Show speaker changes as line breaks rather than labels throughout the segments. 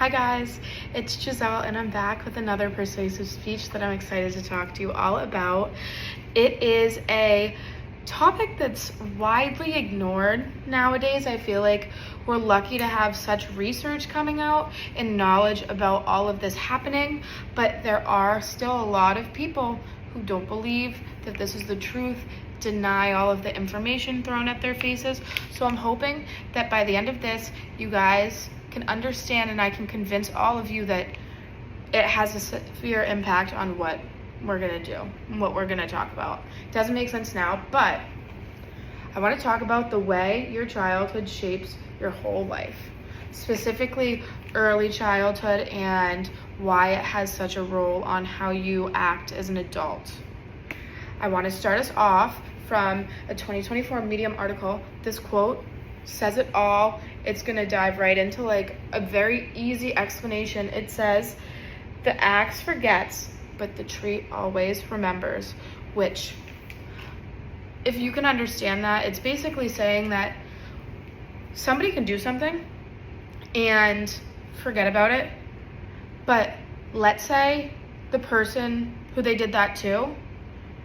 Hi guys, it's Giselle and I'm back with another persuasive speech that I'm excited to talk to you all about. It is a topic that's widely ignored nowadays. I feel like we're lucky to have such research coming out and knowledge about all of this happening, but there are still a lot of people who don't believe that this is the truth, deny all of the information thrown at their faces. So I'm hoping that by the end of this, you guys can understand and I can convince all of you that it has a severe impact on what we're gonna do and what we're gonna talk about. It doesn't make sense now, but I want to talk about the way your childhood shapes your whole life, specifically early childhood and why it has such a role on how you act as an adult. I want to start us off from a 2024 Medium article. This quote says it all. It's going to dive right into like a very easy explanation. It says, "The axe forgets, but the tree always remembers," which, if you can understand that, it's basically saying that somebody can do something and forget about it, but let's say the person who they did that to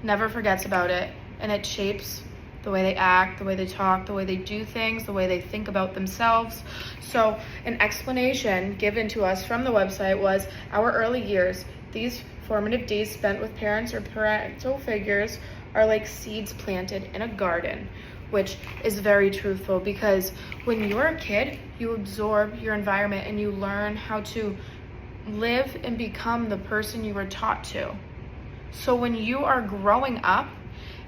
never forgets about it, and it shapes the way they act, the way they talk, the way they do things, the way they think about themselves. So an explanation given to us from the website was, our early years, these formative days spent with parents or parental figures, are like seeds planted in a garden, which is very truthful, because when you're a kid, you absorb your environment and you learn how to live and become the person you were taught to. So when you are growing up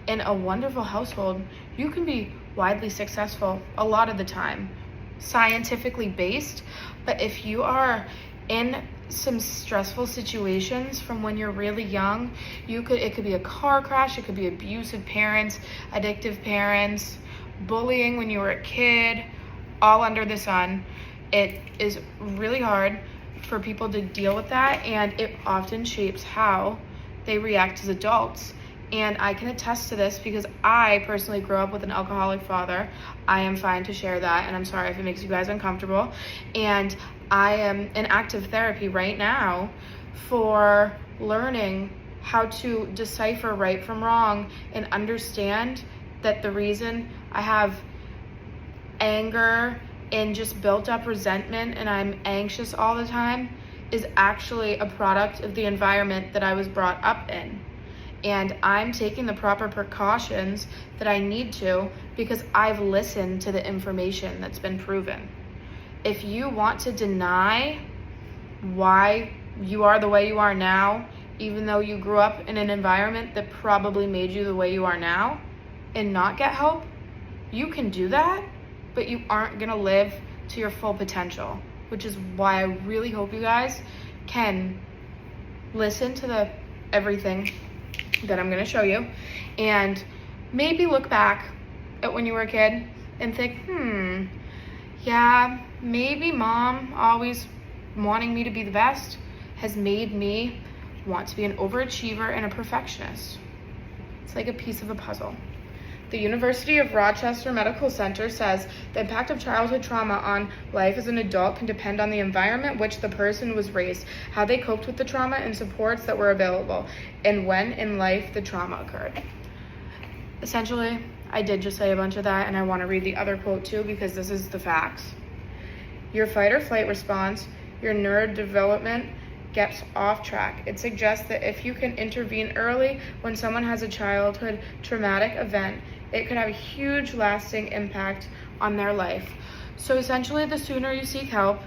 in a wonderful household, you can be widely successful a lot of the time, scientifically based. But if you are in some stressful situations from when you're really young, it could be a car crash, it could be abusive parents, addictive parents, bullying when you were a kid, all under the sun. It is really hard for people to deal with that, and it often shapes how they react as adults. And I can attest to this because I personally grew up with an alcoholic father. I am fine to share that, and I'm sorry if it makes you guys uncomfortable. And I am in active therapy right now for learning how to decipher right from wrong and understand that the reason I have anger and just built up resentment and I'm anxious all the time is actually a product of the environment that I was brought up in. And I'm taking the proper precautions that I need to because I've listened to the information that's been proven. If you want to deny why you are the way you are now, even though you grew up in an environment that probably made you the way you are now, and not get help, you can do that, but you aren't gonna live to your full potential, which is why I really hope you guys can listen to everything that I'm gonna show you, and maybe look back at when you were a kid and think, yeah, maybe mom always wanting me to be the best has made me want to be an overachiever and a perfectionist. It's like a piece of a puzzle. The University of Rochester Medical Center says the impact of childhood trauma on life as an adult can depend on the environment which the person was raised, how they coped with the trauma, and supports that were available, and when in life the trauma occurred. Essentially, I did just say a bunch of that, and I want to read the other quote too because this is the facts. Your fight or flight response, your neurodevelopment gets off track. It suggests that if you can intervene early when someone has a childhood traumatic event, it could have a huge lasting impact on their life. So essentially, the sooner you seek help,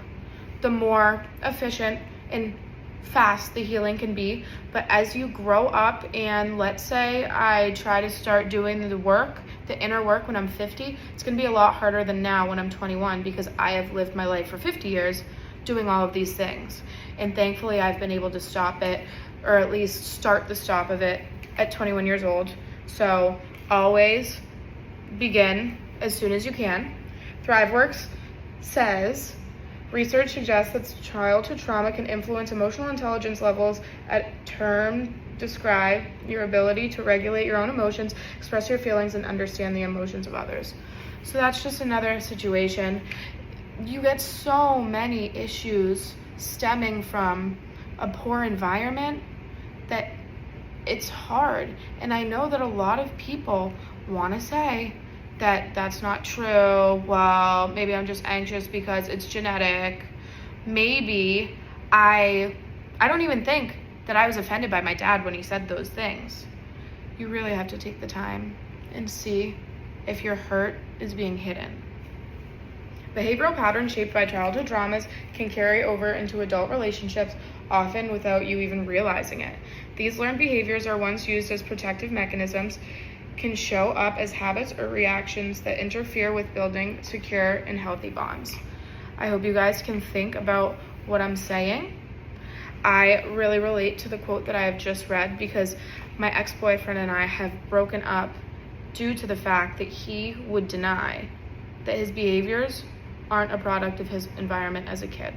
the more efficient and fast the healing can be. But as you grow up, and let's say I try to start doing the work, the inner work, when I'm 50, it's gonna be a lot harder than now when I'm 21 because I have lived my life for 50 years doing all of these things. And thankfully, I've been able to stop it, or at least start the stop of it at 21 years old. So always begin as soon as you can. ThriveWorks says, research suggests that childhood trauma can influence emotional intelligence levels at term describe your ability to regulate your own emotions, express your feelings, and understand the emotions of others. So that's just another situation. you get so many issues stemming from a poor environment that it's hard. And I know that a lot of people want to say that that's not true. Well, maybe I'm just anxious because it's genetic. Maybe I don't even think that I was offended by my dad when he said those things. You really have to take the time and see if your hurt is being hidden. Behavioral patterns shaped by childhood traumas can carry over into adult relationships, often without you even realizing it. These learned behaviors are once used as protective mechanisms, can show up as habits or reactions that interfere with building secure and healthy bonds. I hope you guys can think about what I'm saying. I really relate to the quote that I have just read because my ex-boyfriend and I have broken up due to the fact that he would deny that his behaviors aren't a product of his environment as a kid.